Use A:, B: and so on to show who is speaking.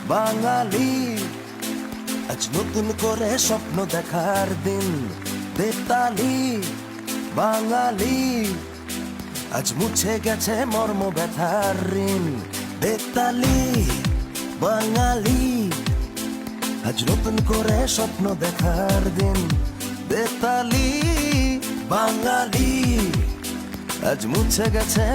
A: বাঙালি, আজ নতুন করে স্বপ্ন দেখার দিন। বেতালি বাঙালি, আজ মুছে গেছে মর্ম ব্যথার ঋণ। বেতালি বাঙালি, আজ নতুন করে স্বপ্ন দেখার দিন। বেতালি বাঙালি, আজ মুছে গেছে